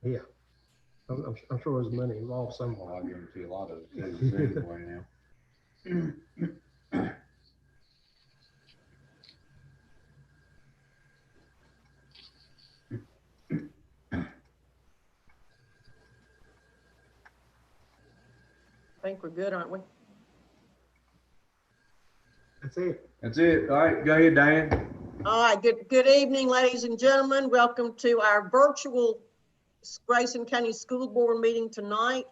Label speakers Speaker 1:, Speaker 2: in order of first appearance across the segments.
Speaker 1: Yeah, I'm sure there's money involved
Speaker 2: Oh,
Speaker 1: somewhere.
Speaker 2: I guarantee a lot of it is Zoom right now.
Speaker 3: I think we're good, aren't we?
Speaker 1: That's it.
Speaker 2: That's it. All right, go ahead, Diane.
Speaker 3: All right, good evening, ladies and gentlemen. Welcome to our virtual Grayson County School Board meeting tonight,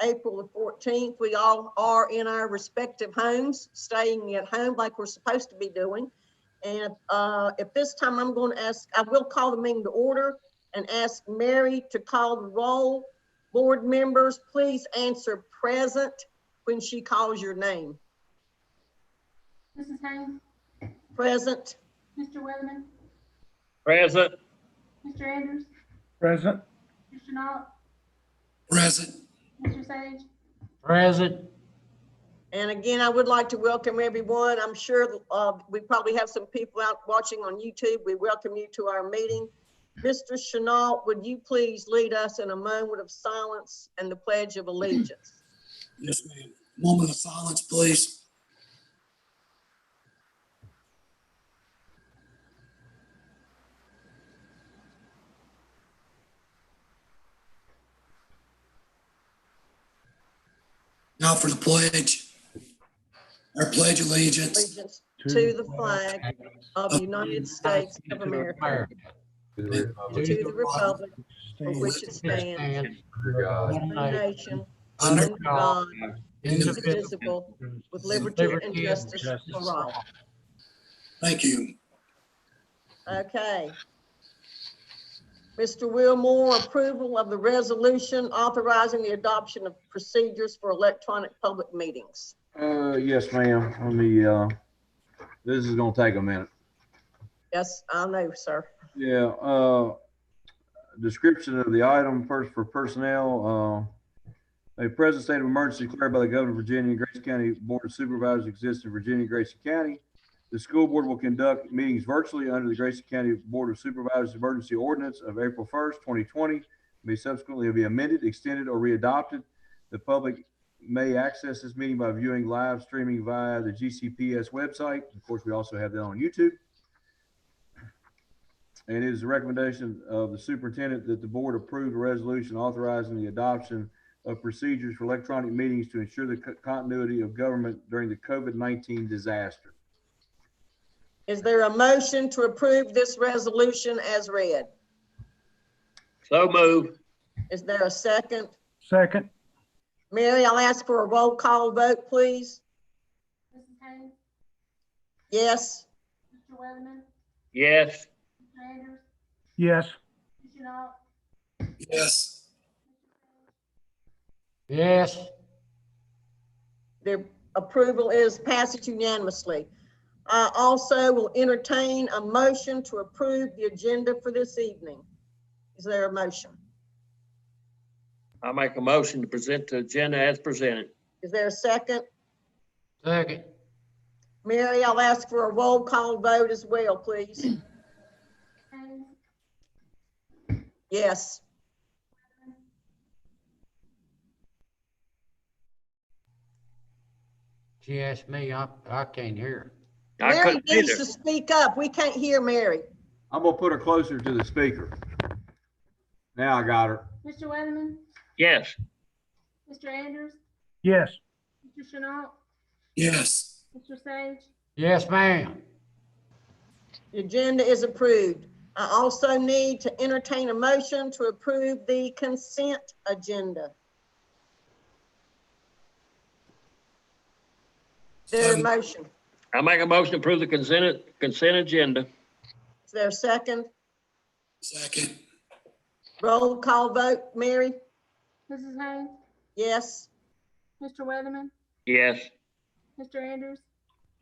Speaker 3: April the 14th. We all are in our respective homes, staying at home like we're supposed to be doing. And at this time, I'm going to ask, I will call the meeting to order and ask Mary to call the roll. Board members, please answer present when she calls your name.
Speaker 4: Mrs. Haynes,
Speaker 3: Present.
Speaker 4: Mr. Weatherman,
Speaker 5: Present.
Speaker 4: Mr. Andrews,
Speaker 5: Present.
Speaker 4: Mr. Chenault,
Speaker 6: Present.
Speaker 4: Mr. Sage,
Speaker 5: Present.
Speaker 3: And again, I would like to welcome everyone. I'm sure we probably have some people out watching on YouTube. We welcome you to our meeting. Mr. Chenault, would you please lead us in a moment of silence and the Pledge of Allegiance?
Speaker 6: Yes, ma'am. Moment of silence, please. Now for the pledge. I pledge allegiance
Speaker 3: Allegiance to the flag of the United States of America,
Speaker 2: To the
Speaker 3: and
Speaker 2: Republic
Speaker 3: to the republic for which it stands,
Speaker 2: under God,
Speaker 3: one nation,
Speaker 6: under
Speaker 3: under God,
Speaker 6: indivisible.
Speaker 3: indivisible, with liberty and justice for all.
Speaker 6: Thank you.
Speaker 3: Okay. Mr. Wilmore, approval of the resolution authorizing the adoption of procedures for electronic public meetings.
Speaker 2: Yes, ma'am. Let me, this is gonna take a minute.
Speaker 3: Yes, I know, sir.
Speaker 2: Yeah, description of the item first for personnel, a present state of emergency declared by the governor of Virginia and Grayson County Board of Supervisors exists in Virginia and Grayson County. The school board will conduct meetings virtually under the Grayson County Board of Supervisors Emergency Ordinance of April 1st, 2020. May subsequently be amended, extended, or readopted. The public may access this meeting by viewing live streaming via the GCPS website. Of course, we also have that on YouTube. And it is the recommendation of the superintendent that the board approve a resolution authorizing the adoption of procedures for electronic meetings to ensure the continuity of government during the COVID-19 disaster.
Speaker 3: Is there a motion to approve this resolution as read?
Speaker 5: So moved.
Speaker 3: Is there a second?
Speaker 5: Second.
Speaker 3: Mary, I'll ask for a roll call vote, please.
Speaker 4: Mrs. Haynes,
Speaker 3: Yes.
Speaker 4: Mr. Weatherman,
Speaker 5: Yes.
Speaker 4: Mr. Andrews,
Speaker 5: Yes.
Speaker 4: Mr. Chenault,
Speaker 6: Yes.
Speaker 5: Yes.
Speaker 3: The approval is passed unanimously. I also will entertain a motion to approve the agenda for this evening. Is there a motion?
Speaker 5: I'll make a motion to present the agenda as presented.
Speaker 3: Is there a second?
Speaker 5: Second.
Speaker 3: Mary, I'll ask for a roll call vote as well, please.
Speaker 4: Haynes,
Speaker 3: Yes.
Speaker 7: She asked me, I can't hear.
Speaker 5: I
Speaker 3: Mary
Speaker 5: couldn't
Speaker 3: needs
Speaker 5: either.
Speaker 3: to speak up. We can't hear Mary.
Speaker 2: I'm gonna put her closer to the speaker. Now I got her.
Speaker 4: Mr. Weatherman,
Speaker 5: Yes.
Speaker 4: Mr. Andrews,
Speaker 5: Yes.
Speaker 4: Mr. Chenault,
Speaker 6: Yes.
Speaker 4: Mr. Sage,
Speaker 7: Yes, ma'am.
Speaker 3: The agenda is approved. I also need to entertain a motion to approve the consent agenda. Is there a motion?
Speaker 5: I make a motion to approve the consent agenda.
Speaker 3: Is there a second?
Speaker 6: Second.
Speaker 3: Roll call vote, Mary?
Speaker 4: Mrs. Haynes,
Speaker 3: Yes.
Speaker 4: Mr. Weatherman,
Speaker 5: Yes.
Speaker 4: Mr. Andrews,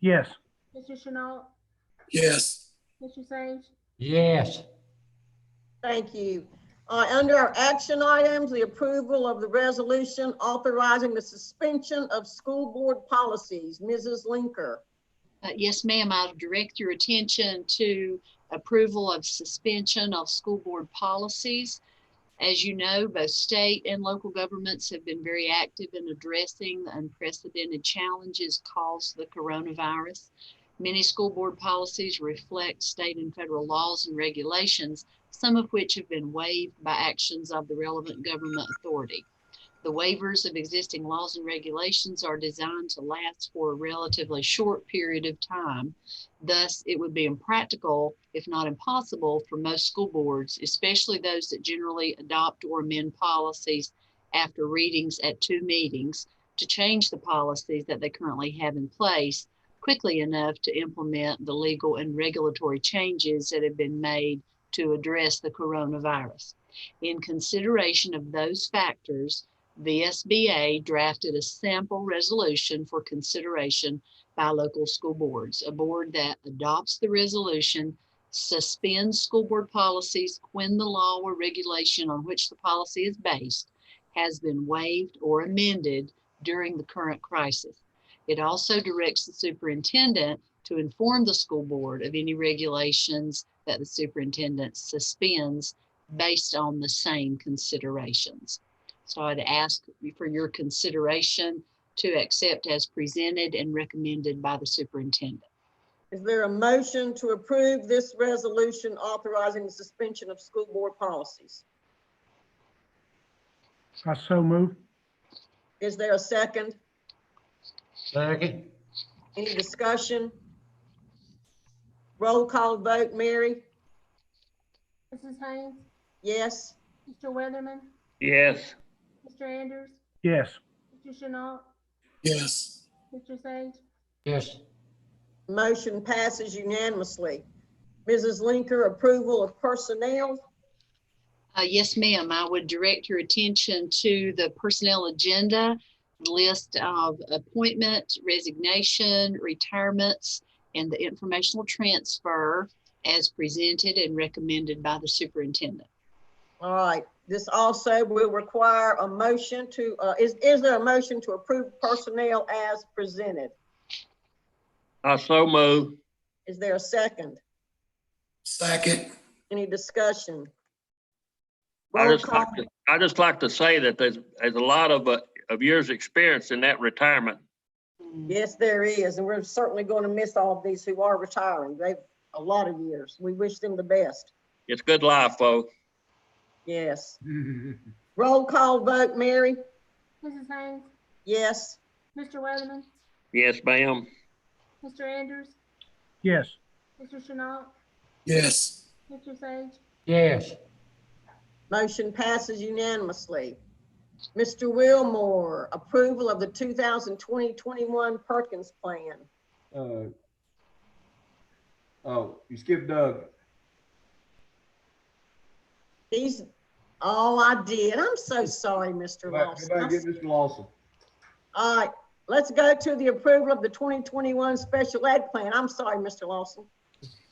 Speaker 5: Yes.
Speaker 4: Mr. Chenault,
Speaker 6: Yes.
Speaker 4: Mr. Sage,
Speaker 7: Yes.
Speaker 3: Thank you. Under our action items, the approval of the resolution authorizing the suspension of school board policies. Mrs. Linker.
Speaker 8: Yes, ma'am. I'll direct your attention to approval of suspension of school board policies. As you know, both state and local governments have been very active in addressing the unprecedented challenges caused by the coronavirus. Many school board policies reflect state and federal laws and regulations, some of which have been waived by actions of the relevant government authority. The waivers of existing laws and regulations are designed to last for a relatively short period of time. Thus, it would be impractical, if not impossible, for most school boards, especially those that generally adopt or amend policies after readings at 2 meetings, to change the policies that they currently have in place quickly enough to implement the legal and regulatory changes that have been made to address the coronavirus. In consideration of those factors, the SBA drafted a sample resolution for consideration by local school boards. A board that adopts the resolution suspends school board policies when the law or regulation on which the policy is based has been waived or amended during the current crisis. It also directs the superintendent to inform the school board of any regulations that the superintendent suspends based on the same considerations. So I'd ask for your consideration to accept as presented and recommended by the superintendent.
Speaker 3: Is there a motion to approve this resolution authorizing the suspension of school board policies?
Speaker 1: I so move.
Speaker 3: Is there a second?
Speaker 7: Second.
Speaker 3: Any discussion? Roll call vote, Mary?
Speaker 4: Mrs. Haynes,
Speaker 3: Yes.
Speaker 4: Mr. Weatherman,
Speaker 5: Yes.
Speaker 4: Mr. Andrews,
Speaker 1: Yes.
Speaker 4: Mr. Chenault,
Speaker 6: Yes.
Speaker 4: Mr. Sage,
Speaker 7: Yes.
Speaker 3: Motion passes unanimously. Mrs. Linker, approval of personnel?
Speaker 8: Yes, ma'am. I would direct your attention to the personnel agenda, list of appointment, resignation, retirements, and the informational transfer as presented and recommended by the superintendent.
Speaker 3: All right, this also will require a motion to, is there a motion to approve personnel as presented?
Speaker 5: I so move.
Speaker 3: Is there a second?
Speaker 6: Second.
Speaker 3: Any discussion?
Speaker 5: I
Speaker 3: Roll
Speaker 5: just
Speaker 3: call.
Speaker 5: like to say that there's a lot of years' experience in that retirement.
Speaker 3: Yes, there is, and we're certainly going to miss all of these who are retiring. They've a lot of years. We wish them the best.
Speaker 5: It's good life, folks.
Speaker 3: Yes. Roll call vote, Mary?
Speaker 4: Mrs. Haynes,
Speaker 3: Yes.
Speaker 4: Mr. Weatherman,
Speaker 5: Yes, ma'am.
Speaker 4: Mr. Andrews,
Speaker 1: Yes.
Speaker 4: Mr. Chenault,
Speaker 6: Yes.
Speaker 4: Mr. Sage,
Speaker 7: Yes.
Speaker 3: Motion passes unanimously. Mr. Wilmore, approval of the 2020-21 Perkins Plan.
Speaker 2: Oh, you skipped Doug.
Speaker 3: Oh, I did. I'm so sorry, Mr.
Speaker 2: Go back,
Speaker 3: Lawson.
Speaker 2: go back and get Mr. Lawson.
Speaker 3: All right, let's go to the approval of the 2021 Special Ed Plan. I'm sorry, Mr. Lawson.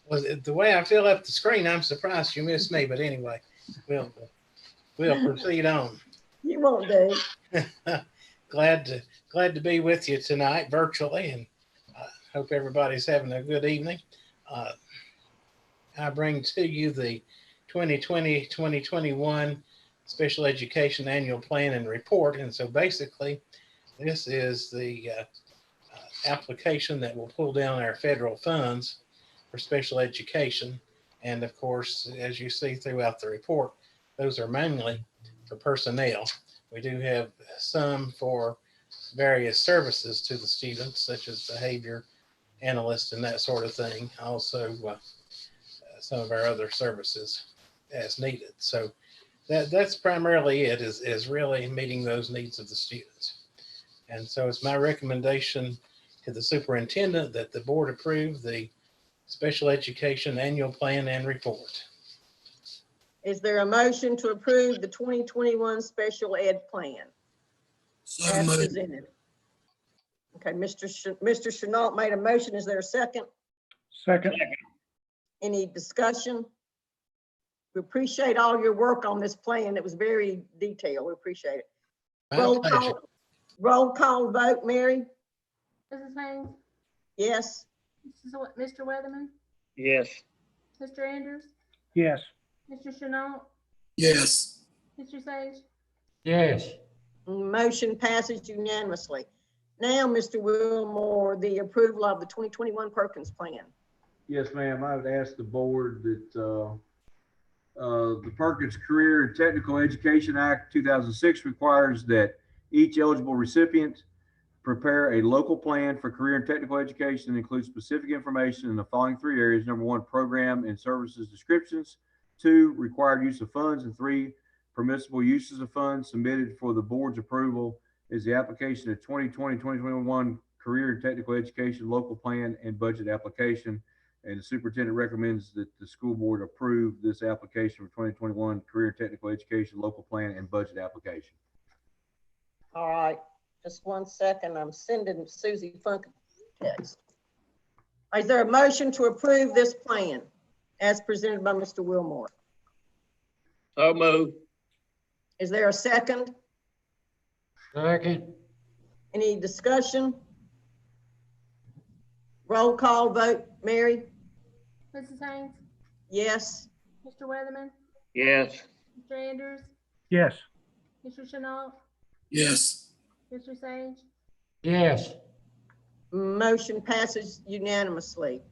Speaker 9: Well, the way I fill up the screen, I'm surprised you missed me, but anyway, we'll proceed on.
Speaker 3: You won't do.
Speaker 9: Glad to be with you tonight virtually, and I hope everybody's having a good evening. I bring to you the 2020-2021 Special Education Annual Plan and Report. And so basically, this is the application that will pull down our federal funds for special education. And of course, as you see throughout the report, those are mainly for personnel. We do have some for various services to the students, such as behavior analysts and that sort of thing. Also, some of our other services as needed. So that's primarily it, is really meeting those needs of the students. And so it's my recommendation to the superintendent that the board approve the Special Education Annual Plan and Report.
Speaker 3: Is there a motion to approve the 2021 Special Ed Plan
Speaker 6: So
Speaker 3: as
Speaker 6: moved.
Speaker 3: presented? Okay, Mr. Chenault made a motion. Is there a second?
Speaker 1: Second.
Speaker 3: Any discussion? We appreciate all your work on this plan. It was very detailed. We appreciate it.
Speaker 9: My pleasure.
Speaker 3: Roll call vote, Mary?
Speaker 4: Mrs. Haynes,
Speaker 3: Yes.
Speaker 4: Mr. Weatherman,
Speaker 5: Yes.
Speaker 4: Mr. Andrews,
Speaker 1: Yes.
Speaker 4: Mr. Chenault,
Speaker 6: Yes.
Speaker 4: Mr. Sage?
Speaker 7: Yes.
Speaker 3: Motion passes unanimously. Now, Mr. Wilmore, the approval of the 2021 Perkins Plan.
Speaker 2: Yes, ma'am. I would ask the board that the Perkins Career and Technical Education Act 2006 requires that each eligible recipient prepare a local plan for career and technical education that includes specific information in the following three areas. Number one, program and services descriptions. Two, required use of funds. And three, permissible uses of funds. Submitted for the board's approval is the application of 2020-2021 Career and Technical Education Local Plan and Budget Application. And the superintendent recommends that the school board approve this application for 2021 Career and Technical Education Local Plan and Budget Application.
Speaker 3: All right, just 1 second. I'm sending Susie Funk a text. Is there a motion to approve this plan as presented by Mr. Wilmore?
Speaker 5: So moved.
Speaker 3: Is there a second?
Speaker 7: Second.
Speaker 3: Any discussion? Roll call vote. Mary?
Speaker 4: Mrs. Haynes?
Speaker 3: Yes.
Speaker 4: Mr. Weatherman?
Speaker 5: Yes.
Speaker 4: Mr. Andrews?
Speaker 1: yes,
Speaker 4: Mr. Chenault?
Speaker 6: yes,
Speaker 4: Mr. Sage?
Speaker 7: Yes.
Speaker 3: Motion passes unanimously.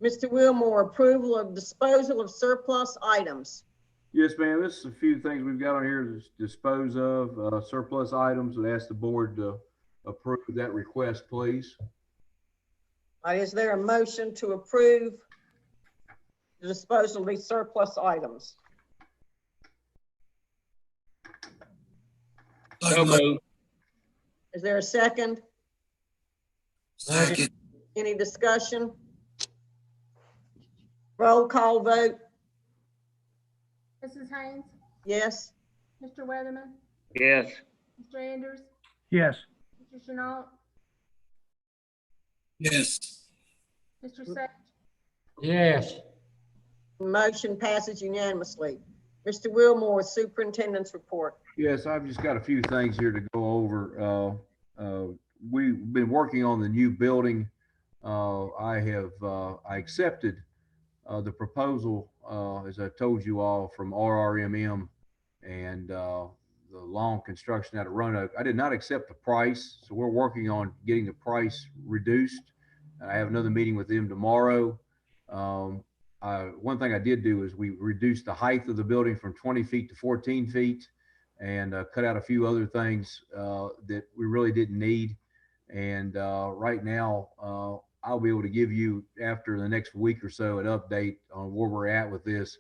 Speaker 3: Mr. Wilmore, approval of disposal of surplus items.
Speaker 2: Yes, ma'am. This is a few things we've got on here to dispose of, surplus items, and ask the board to approve that request, please.
Speaker 3: Is there a motion to approve the disposal of these surplus items?
Speaker 5: So moved.
Speaker 3: Is there a second?
Speaker 6: second,
Speaker 3: Any discussion? Roll call vote.
Speaker 4: Mrs. Haynes?
Speaker 3: Yes.
Speaker 4: Mr. Weatherman?
Speaker 5: Yes.
Speaker 4: Mr. Andrews?
Speaker 1: yes,
Speaker 4: Mr. Chenault?
Speaker 6: yes,
Speaker 4: Mr. Sage?
Speaker 7: Yes.
Speaker 3: Motion passes unanimously. Mr. Wilmore, superintendent's report.
Speaker 2: Yes, I've just got a few things here to go over. We've been working on the new building. I accepted the proposal, as I told you all, from RRMM and the long construction out of Roanoke. I did not accept the price, so we're working on getting the price reduced. I have another meeting with them tomorrow. One thing I did do is we reduced the height of the building from 20 feet to 14 feet and cut out a few other things that we really didn't need. And right now, I'll be able to give you, after the next week or so, an update on where we're at with this.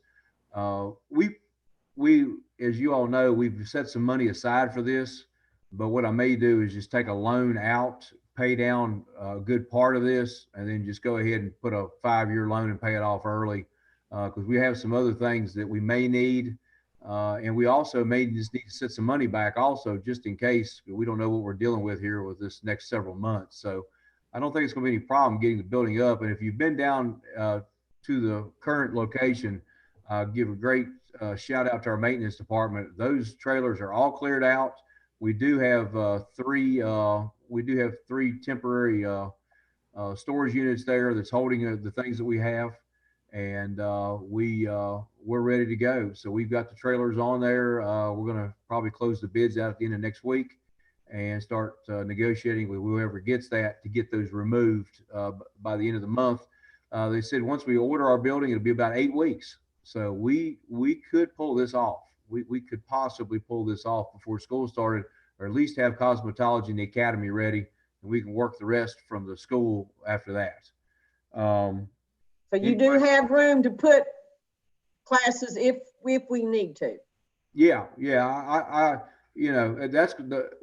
Speaker 2: We, as you all know, we've set some money aside for this, but what I may do is just take a loan out, pay down a good part of this, and then just go ahead and put a 5-year loan and pay it off early, because we have some other things that we may need. And we also may just need to set some money back also, just in case. We don't know what we're dealing with here with this next several months. So I don't think it's going to be any problem getting the building up. And if you've been down to the current location, give a great shout out to our maintenance department. Those trailers are all cleared out. We do have three temporary storage units there that's holding the things that we have, and we're ready to go. So we've got the trailers on there. We're going to probably close the bids out at the end of next week and start negotiating with whoever gets that to get those removed by the end of the month. They said once we order our building, it'll be about 8 weeks. So we could pull this off. We could possibly pull this off before school started, or at least have cosmetology in the academy ready, and we can work the rest from the school after that.
Speaker 3: So you do have room to put classes if we need to.
Speaker 2: Yeah. You know,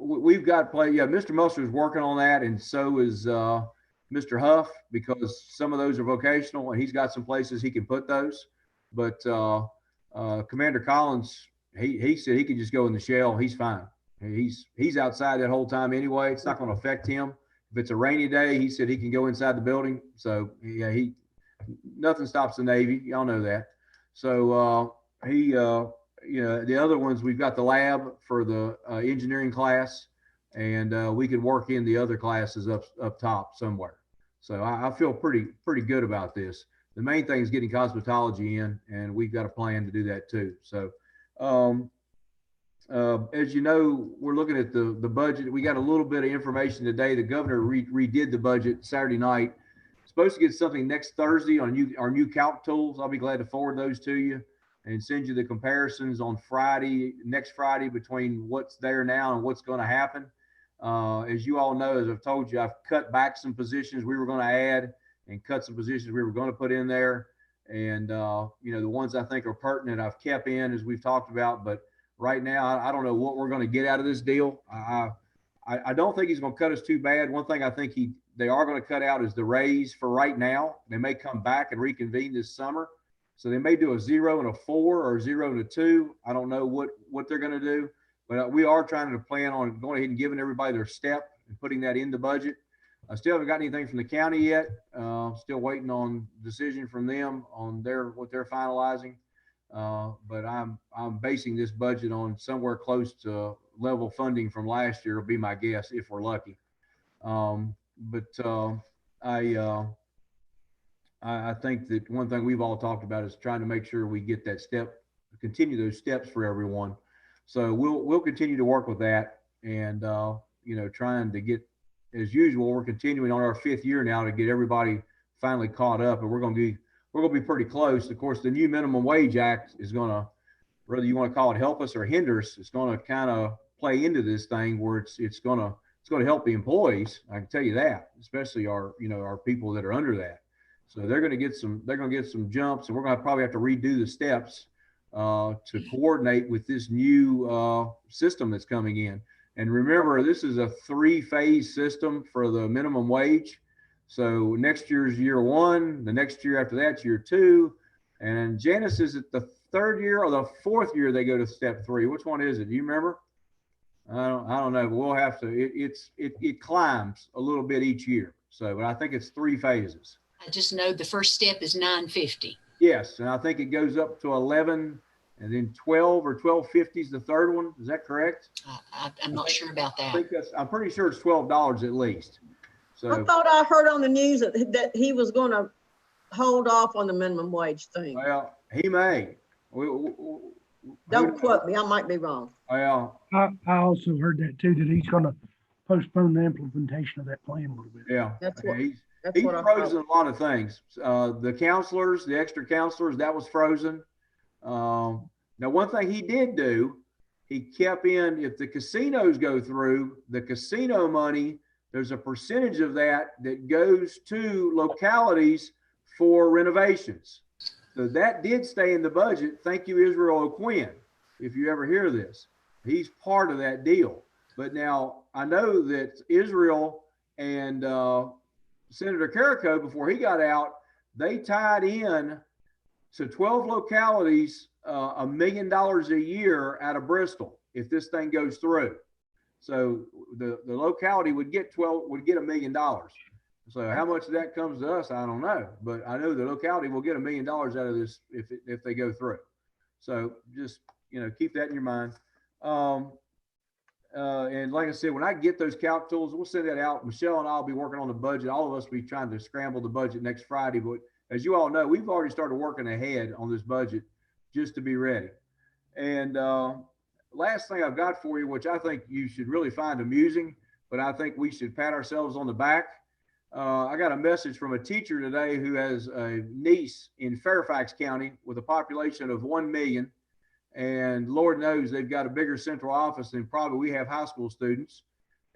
Speaker 2: we've got play. Yeah, Mr. Muster is working on that, and so is Mr. Huff, because some of those are vocational, and he's got some places he can put those. But Commander Collins, he said he could just go in the shell. He's fine. He's outside that whole time anyway. It's not going to affect him. If it's a rainy day, he said he can go inside the building. So yeah, nothing stops the Navy. Y'all know that. So you know, the other ones, we've got the lab for the engineering class, and we can work in the other classes up top somewhere. So I feel pretty good about this. The main thing is getting cosmetology in, and we've got a plan to do that too. So As you know, we're looking at the budget. We got a little bit of information today. The governor redid the budget Saturday night. Supposed to get something next Thursday on our new calc tools. I'll be glad to forward those to you and send you the comparisons on next Friday, between what's there now and what's going to happen. As you all know, as I've told you, I've cut back some positions we were going to add and cut some positions we were going to put in there. And, the ones I think are pertinent, I've kept in, as we've talked about. But right now, I don't know what we're going to get out of this deal. I don't think he's going to cut us too bad. One thing I think they are going to cut out is the raise for right now. They may come back and reconvene this summer. So they may do a 0 and a 4 or 0 and a 2. I don't know what they're going to do, but we are trying to plan on going ahead and giving everybody their step and putting that in the budget. I still haven't got anything from the county yet. Still waiting on decision from them on what they're finalizing. But I'm basing this budget on somewhere close to level funding from last year, will be my guess, if we're lucky. I think that one thing we've all talked about is trying to make sure we get that continue those steps for everyone. So we'll continue to work with that, and trying to get, as usual, we're continuing on our 5th year now to get everybody finally caught up, and we're going to be pretty close. Of course, the new minimum wage act is going to, whether you want to call it help us or hinder us, it's going to kind of play into this thing where it's going to help the employees. I can tell you that, especially our people that are under that. So they're going to get some jumps, and we're going to probably have to redo the steps to coordinate with this new system that's coming in. And remember, this is a 3-phase system for the minimum wage. So next year's year 1, the next year after that's year 2, and Janice, is it the 3rd year or the 4th year they go to step 3? Which one is it? Do you remember? I don't know, but we'll have to. It climbs a little bit each year. So, but I think it's 3 phases.
Speaker 8: I just know the first step is 950.
Speaker 2: Yes, and I think it goes up to 11, and then 12 or 1250 is the 3rd one. Is that correct?
Speaker 8: I'm not sure about that.
Speaker 2: I'm pretty sure it's $12 at least. So
Speaker 3: I thought I heard on the news that he was going to hold off on the minimum wage thing.
Speaker 2: well, he may.
Speaker 3: Don't quote me, I might be wrong.
Speaker 2: Well,
Speaker 1: I also heard that too, that he's gonna postpone the implementation of that plan a little bit.
Speaker 2: yeah.
Speaker 3: That's what-
Speaker 2: He's
Speaker 3: That's what I
Speaker 2: frozen
Speaker 3: thought.
Speaker 2: a lot of things. The counselors, the extra counselors, that was frozen. Now, one thing he did do, he kept in, if the casinos go through, the casino money, there's a percentage of that goes to localities for renovations. So that did stay in the budget. Thank you, Israel O'Quinn, if you ever hear this. He's part of that deal. But now I know that Israel and Senator Carrico, before he got out, they tied in to 12 localities $1 million a year out of Bristol if this thing goes through. So the locality would get $1 million. So how much of that comes to us, I don't know, but I know the locality will get $1 million out of this if they go through. So just keep that in your mind. And like I said, when I get those calc tools, we'll send that out. Michelle and I'll be working on the budget. All of us will be trying to scramble the budget next Friday. But as you all know, we've already started working ahead on this budget just to be ready. And last thing I've got for you, which I think you should really find amusing, but I think we should pat ourselves on the back. I got a message from a teacher today who has a niece in Fairfax County with a population of 1 million. And Lord knows they've got a bigger central office than probably we have high school students.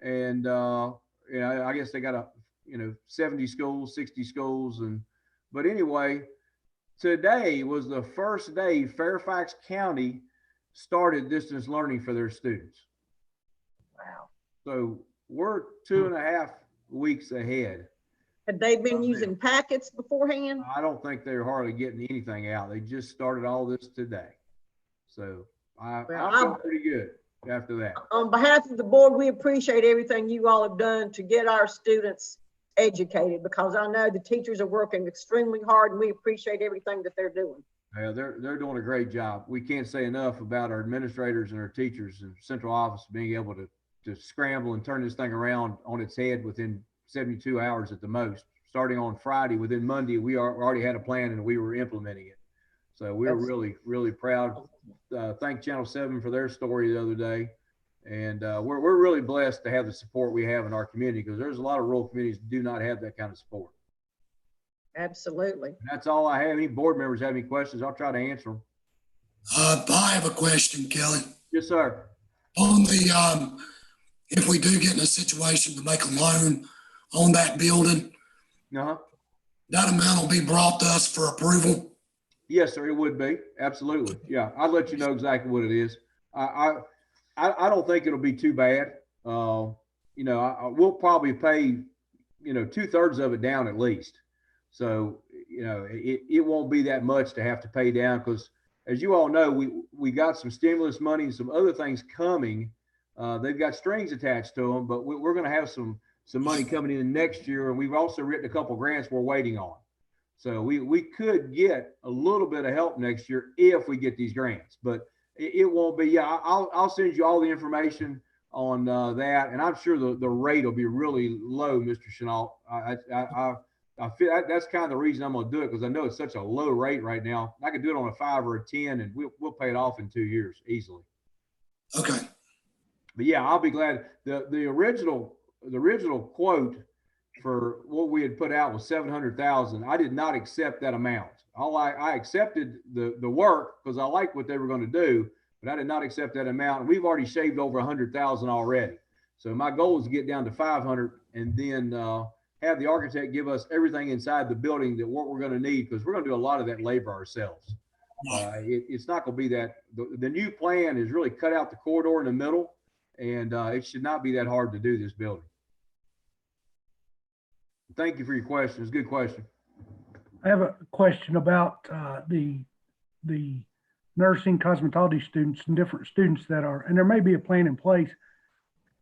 Speaker 2: And, I guess they got 70 schools, 60 schools. But anyway, today was the first day Fairfax County started distance learning for their students. Wow. So we're 2.5 weeks ahead.
Speaker 3: Had they been using packets beforehand?
Speaker 2: I don't think they're hardly getting anything out. They just started all this today. So I feel pretty good after that.
Speaker 3: On behalf of the board, we appreciate everything you all have done to get our students educated, because I know the teachers are working extremely hard, and we appreciate everything that they're doing.
Speaker 2: Yeah, they're doing a great job. We can't say enough about our administrators and our teachers and central office being able to scramble and turn this thing around on its head within 72 hours at the most. Starting on Friday, within Monday, we already had a plan and we were implementing it. So we're
Speaker 3: That's-
Speaker 2: really, really proud. Thank Channel 7 for their story the other day. And we're really blessed to have the support we have in our community, because there's a lot of rural communities that do not have that kind of support.
Speaker 3: Absolutely.
Speaker 2: And that's all I have. Any board members have any questions, I'll try to answer them.
Speaker 6: I have a question, Kelly.
Speaker 2: Yes, sir.
Speaker 6: On the, if we do get in a situation to make a loan on that building,
Speaker 2: Uh-huh.
Speaker 6: that amount will be brought to us for approval.
Speaker 2: Yes, sir, it would be. Absolutely. Yeah, I'll let you know exactly what it is. I don't think it'll be too bad. You know, we'll probably pay, you know, 2/3 of it down at least. So, you know, it won't be that much to have to pay down, because as you all know, we got some stimulus money and some other things coming. They've got strings attached to them, but we're going to have some money coming in next year. And we've also written a couple grants we're waiting on. So we could get a little bit of help next year if we get these grants, but it won't be. Yeah, I'll send you all the information on that, and I'm sure the rate will be really low, Mr. Chenault. I feel that's kind of the reason I'm going to do it, because I know it's such a low rate right now. I could do it on a 5 or a 10, and we'll pay it off in 2 years easily.
Speaker 6: Okay.
Speaker 2: But yeah, I'll be glad. The original quote for what we had put out was 700,000. I did not accept that amount. I accepted the work because I liked what they were going to do, but I did not accept that amount. And we've already shaved over 100,000 already. So my goal is to get down to 500, and then have the architect give us everything inside the building that what we're going to need, because we're going to do a lot of that labor ourselves. It's not going to be that. The new plan is really cut out the corridor in the middle, and it should not be that hard to do this building. Thank you for your question. It's a good question.
Speaker 1: I have a question about the nursing cosmetology students and different students that are, and there may be a plan in place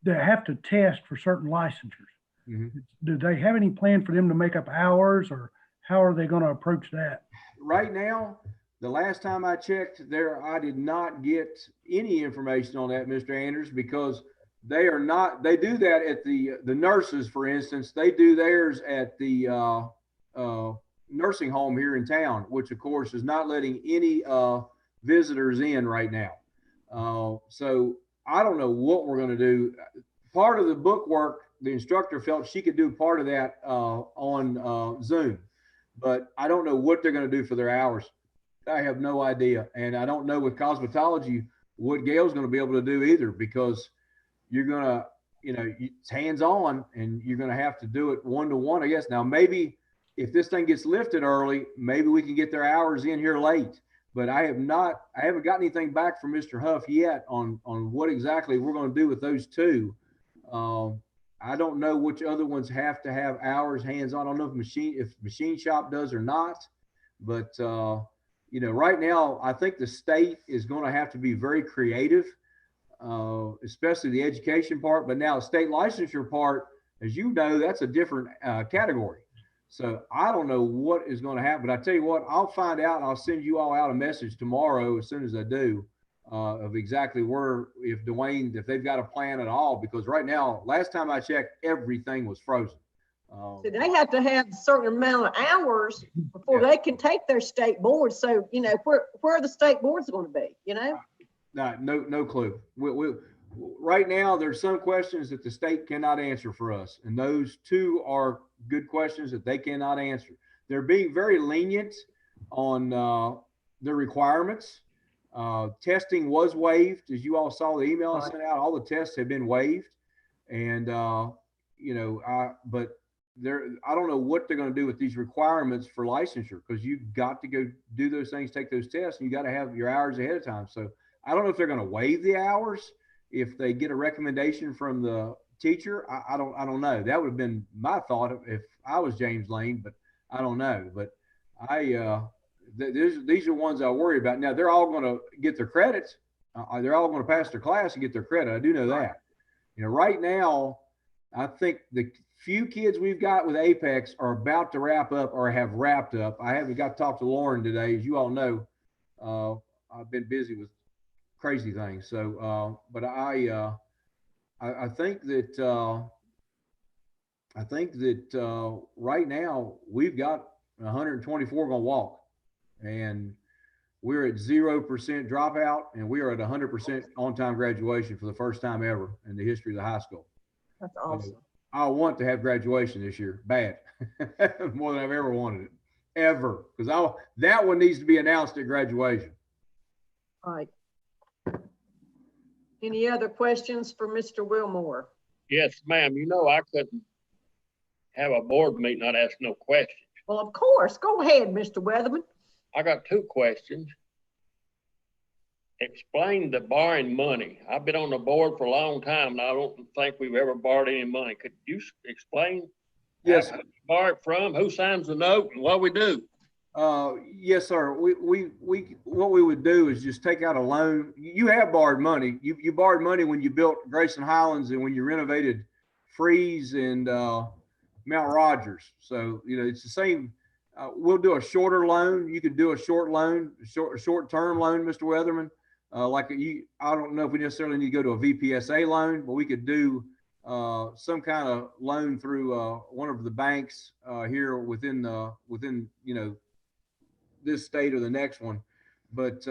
Speaker 1: that have to test for certain licensures.
Speaker 2: Mm-hmm.
Speaker 1: Do they have any plan for them to make up hours, or how are they going to approach that?
Speaker 2: Right now, the last time I checked there, I did not get any information on that, Mr. Anders, because they do that at the nurses, for instance. They do theirs at the nursing home here in town, which of course is not letting any visitors in right now. So I don't know what we're going to do. Part of the book work, the instructor felt she could do part of that on Zoom, but I don't know what they're going to do for their hours. I have no idea. And I don't know with cosmetology what Gail's going to be able to do either, because you're going to, you know, it's hands-on, and you're going to have to do it one-to-one, I guess. Now, maybe if this thing gets lifted early, maybe we can get their hours in here late. But I haven't got anything back from Mr. Huff yet on what exactly we're going to do with those two. I don't know which other ones have to have hours hands-on. I don't know if machine shop does or not, but you know, right now, I think the state is going to have to be very creative, especially the education part. But now the state licensure part, as you know, that's a different category. So I don't know what is going to happen, but I tell you what, I'll find out. I'll send you all out a message tomorrow as soon as I do of exactly if they've got a plan at all, because right now, last time I checked, everything was frozen.
Speaker 3: So they have to have a certain amount of hours before they can take their state board. So, you know, where are the state boards going to be, you know?
Speaker 2: No clue. Right now, there's some questions that the state cannot answer for us. And those two are good questions that they cannot answer. They're being very lenient on the requirements. Testing was waived. As you all saw the email I sent out, all the tests have been waived. And, you know, but I don't know what they're going to do with these requirements for licensure, because you've got to go do those things, take those tests, and you got to have your hours ahead of time. So I don't know if they're going to waive the hours if they get a recommendation from the teacher. I don't know. That would have been my thought if I was James Lane, but I don't know. But these are ones I worry about. Now they're all going to get their credits. They're all going to pass their class and get their credit. I do know that. You know, right now, I think the few kids we've got with Apex are about to wrap up or have wrapped up. I haven't got to talk to Lauren today. As you all know, I've been busy with crazy things. So, but I think that right now we've got 124 going to walk, and we're at 0% dropout, and we are at 100% on-time graduation for the first time ever in the history of the high school.
Speaker 3: That's awesome.
Speaker 2: I want to have graduation this year, bad, more than I've ever wanted it, ever, because that one needs to be announced at graduation.
Speaker 3: All right. Any other questions for Mr. Wilmore?
Speaker 5: Yes, ma'am. You know, I couldn't have a board meeting, not ask no questions.
Speaker 3: Well, of course. Go ahead, Mr. Weatherman.
Speaker 5: I got two questions. Explain the borrowing money. I've been on the board for a long time, and I don't think we've ever borrowed any money. Could you explain?
Speaker 2: Yes.
Speaker 5: Who borrow it from, who signs the note, and what we do?
Speaker 2: Yes, sir. What we would do is just take out a loan. You have borrowed money. You borrowed money when you built Grayson Highlands and when you renovated Freeze and Mount Rogers. So, you know, it's the same. We'll do a shorter loan. You could do a short loan, short-term loan, Mr. Weatherman. I don't know if we necessarily need to go to a VPSA loan, but we could do some kind of loan through one of the banks here within you know, this state or the next one. But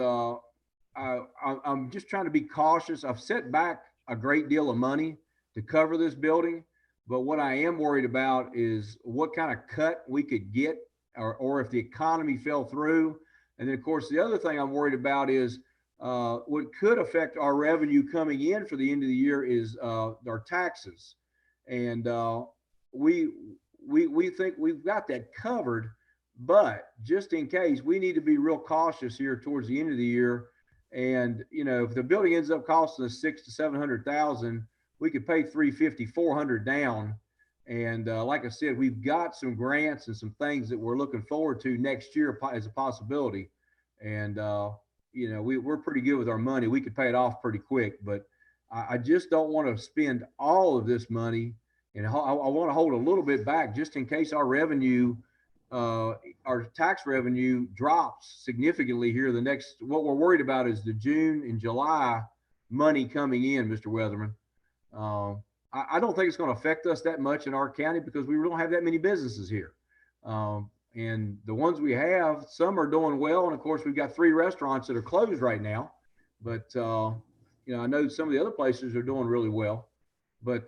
Speaker 2: I'm just trying to be cautious. I've set back a great deal of money to cover this building, but what I am worried about is what kind of cut we could get, or if the economy fell through. And then, of course, the other thing I'm worried about is what could affect our revenue coming in for the end of the year is our taxes. And we think we've got that covered, but just in case, we need to be real cautious here towards the end of the year. And, you know, if the building ends up costing us $600,000 to $700,000, we could pay $350,000, $400,000 down. And like I said, we've got some grants and some things that we're looking forward to next year as a possibility. And, you know, we're pretty good with our money. We could pay it off pretty quick, but I just don't want to spend all of this money. And I want to hold a little bit back just in case our revenue, our tax revenue drops significantly here. What we're worried about is the June and July money coming in, Mr. Weatherman. I don't think it's going to affect us that much in our county because we don't have that many businesses here. And the ones we have, some are doing well. And of course, we've got 3 restaurants that are closed right now. But, you know, I know some of the other places are doing really well. But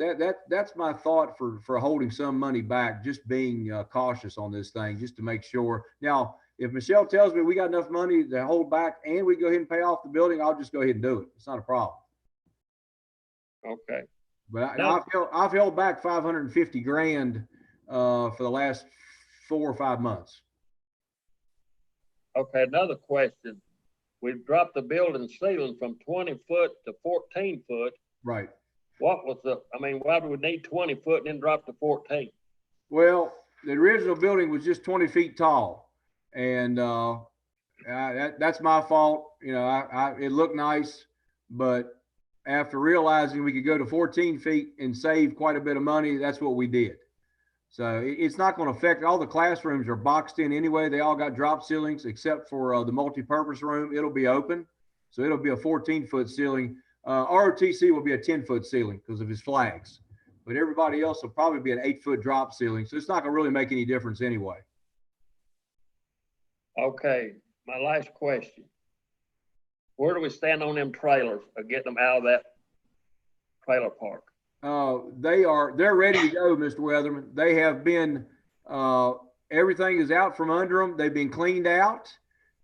Speaker 2: that's my thought for holding some money back, just being cautious on this thing, just to make sure. Now, if Michelle tells me we got enough money to hold back and we go ahead and pay off the building, I'll just go ahead and do it. It's not a problem.
Speaker 5: Okay.
Speaker 2: But I've held back $550,000 for the last 4 or 5 months.
Speaker 5: Okay, another question. We've dropped the building ceiling from 20 foot to 14 foot.
Speaker 2: Right.
Speaker 5: What was why would we need 20 foot and then drop to 14?
Speaker 2: Well, the original building was just 20 feet tall. And that's my fault. You know, it looked nice, but after realizing we could go to 14 feet and save quite a bit of money, that's what we did. So it's not going to affect, all the classrooms are boxed in anyway. They all got drop ceilings except for the multi-purpose room. It'll be open. So it'll be a 14-foot ceiling. ROTC will be a 10-foot ceiling because of his flags. But everybody else will probably be an 8-foot drop ceiling. So it's not going to really make any difference anyway.
Speaker 5: Okay, my last question. Where do we stand on them trailers or getting them out of that trailer park?
Speaker 2: They're ready to go, Mr. Weatherman. They have been, everything is out from under them. They've been cleaned out,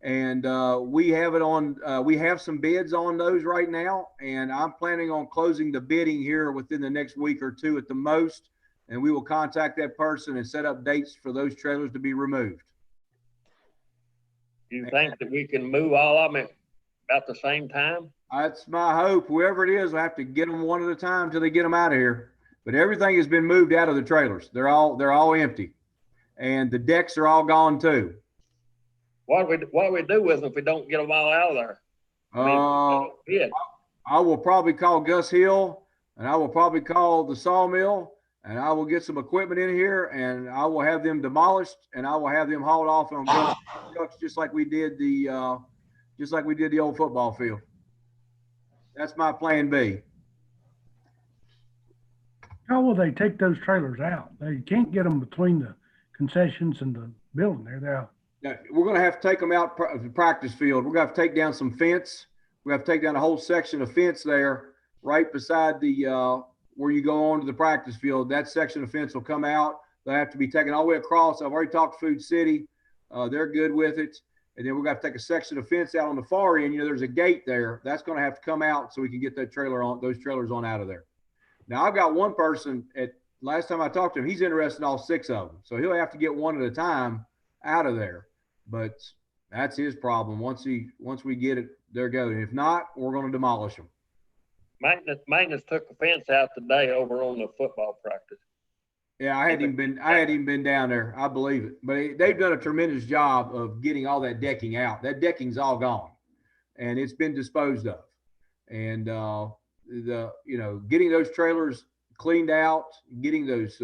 Speaker 2: and we have some bids on those right now, and I'm planning on closing the bidding here within the next week or 2 at the most, and we will contact that person and set up dates for those trailers to be removed.
Speaker 5: Do you think that we can move all of them about the same time?
Speaker 2: That's my hope. Whoever it is, will have to get them one at a time till they get them out of here. But everything has been moved out of the trailers. They're all empty, and the decks are all gone too.
Speaker 5: What do we do with them if we don't get them all out of there?
Speaker 2: I will probably call Gus Hill, and I will probably call the sawmill, and I will get some equipment in here, and I will have them demolished, and I will have them hauled off on trucks just like we did the old football field. That's my plan B.
Speaker 1: How will they take those trailers out? They can't get them between the concessions and the building there.
Speaker 2: Yeah, we're gonna have to take them out of the practice field. We're gonna have to take down some fence. We have to take down a whole section of fence there, right beside the, where you go on to the practice field. That section of fence will come out. They'll have to be taken all the way across. I've already talked to Food City. They're good with it. And then we're gonna have to take a section of fence out on the far end. You know, there's a gate there. That's gonna have to come out so we can get that those trailers on out of there. Now I've got one person last time I talked to him, he's interested in all 6 of them. So he'll have to get one at a time out of there. But that's his problem. Once we get it, they're going. If not, we're going to demolish them.
Speaker 5: Maintenance took the fence out today over on the football practice.
Speaker 2: Yeah, I hadn't even been down there. I believe it. But they've done a tremendous job of getting all that decking out. That decking's all gone, and it's been disposed of. And getting those trailers cleaned out, getting those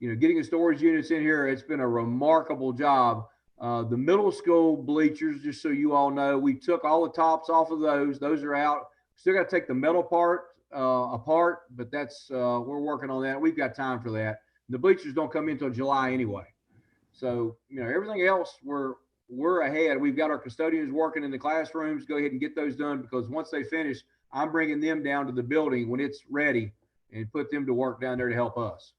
Speaker 2: getting the storage units in here, it's been a remarkable job. The middle school bleachers, just so you all know, we took all the tops off of those. Those are out. Still got to take the metal part apart, but that's we're working on that. We've got time for that. The bleachers don't come in until July anyway. So, everything else we're ahead. We've got our custodians working in the classrooms. Go ahead and get those done, because once they finish, I'm bringing them down to the building when it's ready and put them to work down there to help us.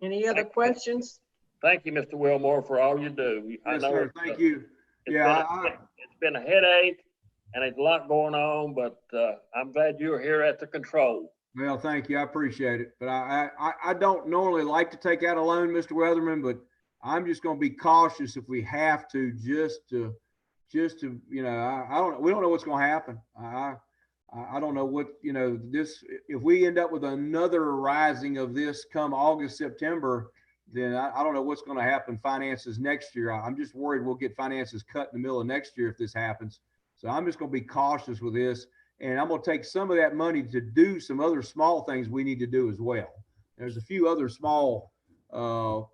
Speaker 3: Any other questions?
Speaker 5: Thank you, Mr. Wilmore, for all you do. I
Speaker 2: Yes,
Speaker 5: know
Speaker 2: sir. Thank you. Yeah,
Speaker 5: it's been a headache and there's a lot going on, but I'm glad you're here at the control.
Speaker 2: well, thank you. I appreciate it. But I don't normally like to take out a loan, Mr. Weatherman, but I'm just going to be cautious if we have to, just to, we don't know what's going to happen. I don't know what, this, if we end up with another rising of this come August, September, then I don't know what's going to happen finances next year. I'm just worried we'll get finances cut in the middle of next year if this happens. So I'm just going to be cautious with this. And I'm going to take some of that money to do some other small things we need to do as well. There's a few other small, small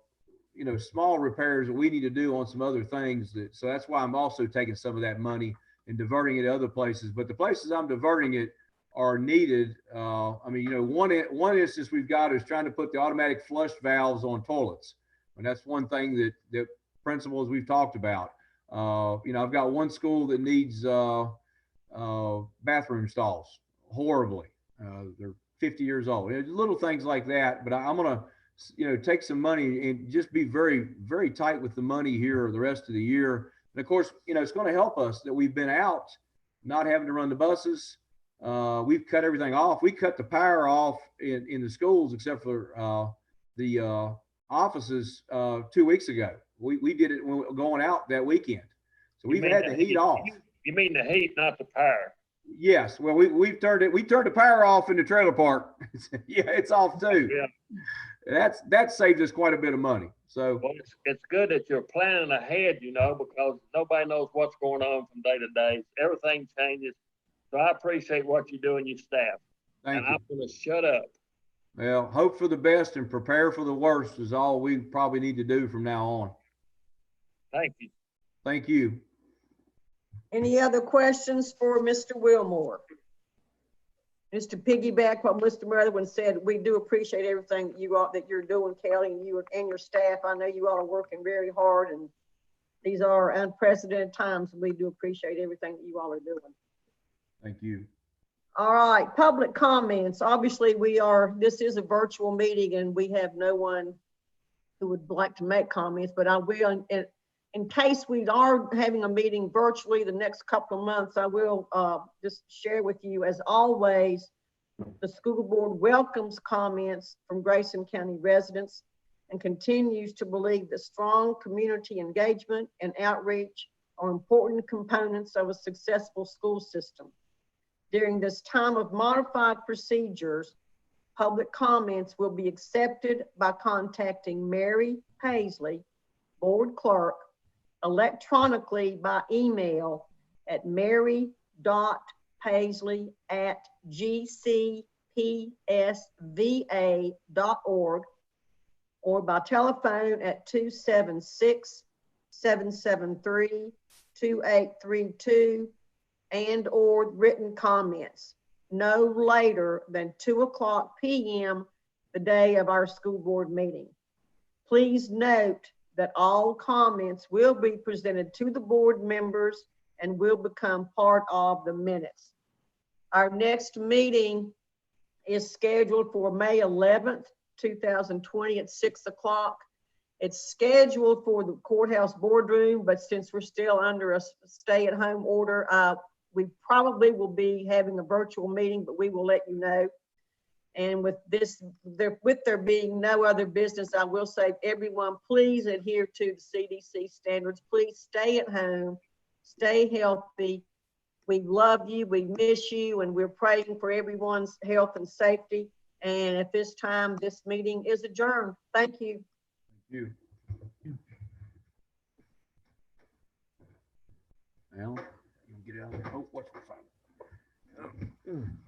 Speaker 2: repairs that we need to do on some other things. So that's why I'm also taking some of that money and diverting it to other places. But the places I'm diverting it are needed. One instance we've got is trying to put the automatic flush valves on toilets. And that's one thing that principals we've talked about. I've got one school that needs bathroom stalls horribly. They're 50 years old. Little things like that. But I'm going to, take some money and just be very, very tight with the money here the rest of the year. And of course, it's going to help us that we've been out, not having to run the buses. We've cut everything off. We cut the power off in the schools, except for the offices 2 weeks ago. We did it when we were going out that weekend. So we've had the heat off.
Speaker 5: You mean the heat, not the power?
Speaker 2: Yes. Well, we turned the power off in the trailer park. Yeah, it's off too.
Speaker 5: Yeah.
Speaker 2: That saved us quite a bit of money. So
Speaker 5: well, it's good that you're planning ahead, because nobody knows what's going on from day to day. Everything changes. So I appreciate what you do and your staff.
Speaker 2: Thank you.
Speaker 5: I'm going to shut up.
Speaker 2: Well, hope for the best and prepare for the worst is all we probably need to do from now on.
Speaker 5: Thank you.
Speaker 2: Thank you.
Speaker 3: Any other questions for Mr. Wilmore? Just to piggyback what Mr. Weatherman said, we do appreciate everything that you're doing, Kelly, and you and your staff. I know you all are working very hard, and these are unprecedented times. We do appreciate everything that you all are doing.
Speaker 2: Thank you.
Speaker 3: All right, public comments. Obviously, this is a virtual meeting, and we have no one who would like to make comments, but I will, in case we are having a meeting virtually the next couple of months, I will just share with you, as always, the school board welcomes comments from Grayson County residents and continues to believe that strong community engagement and outreach are important components of a successful school system. During this time of modified procedures, public comments will be accepted by contacting Mary Paisley, board clerk, electronically by email at mary.paisley@gcpsva.org or by telephone at 276-773-2832 and/or written comments no later than 2:00 p.m. the day of our school board meeting. Please note that all comments will be presented to the board members and will become part of the minutes. Our next meeting is scheduled for May 11th, 2020 at 6 o'clock. It's scheduled for the courthouse boardroom, but since we're still under a stay-at-home order, we probably will be having a virtual meeting, but we will let you know. And with there being no other business, I will say, everyone, please adhere to the CDC standards. Please stay at home, stay healthy. We love you, we miss you, and we're praying for everyone's health and safety. And at this time, this meeting is adjourned. Thank you.
Speaker 2: You. Alan, you can get out of there. Oh, what's the phone?